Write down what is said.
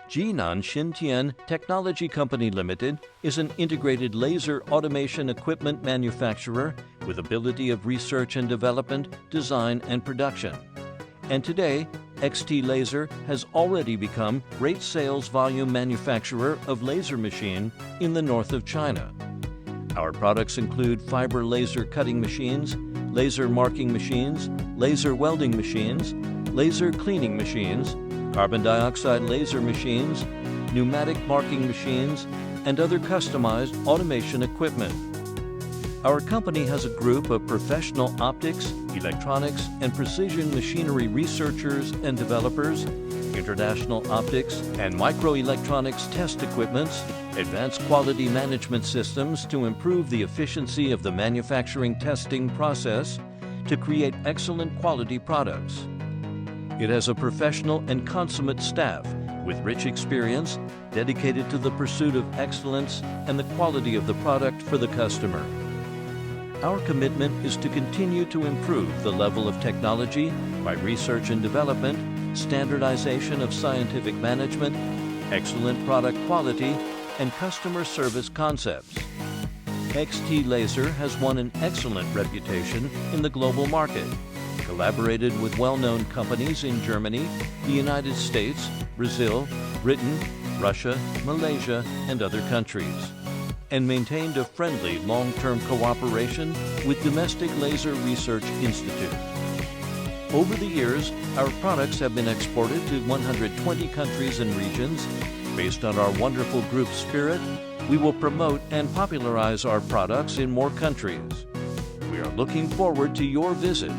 Jinan XinTian Technology Company Limited is an integrated laser automation equipment manufacturer with ability of research and development, design and production. And today, XT Laser has already become great sales volume manufacturer of laser machine in the north of China. Our products include fiber laser cutting machines, laser marking machines, laser welding machines, laser cleaning machines, carbon dioxide laser machines, pneumatic marking machines, and other customized automation equipment. Our company has a group of professional optics, electronics, and precision machinery researchers and developers, international optics and microelectronics test equipments, advanced quality management systems to improve the efficiency of the manufacturing testing process to create excellent quality products. It has a professional and consummate staff with rich experience dedicated to the pursuit of excellence and the quality of the product for the customer. Our commitment is to continue to improve the level of technology by research and development, standardization of scientific management, excellent product quality, and customer service concepts. XT Laser has won an excellent reputation in the global market, collaborated with well-known companies in Germany, the United States, Brazil, Britain, Russia, Malaysia, and other countries, and maintained a friendly long-term cooperation with Domestic Laser Research Institute. Over the years, our products have been exported to 120 countries and regions. Based on our wonderful group spirit, we will promote and popularize our products in more countries. We are looking forward to your visit.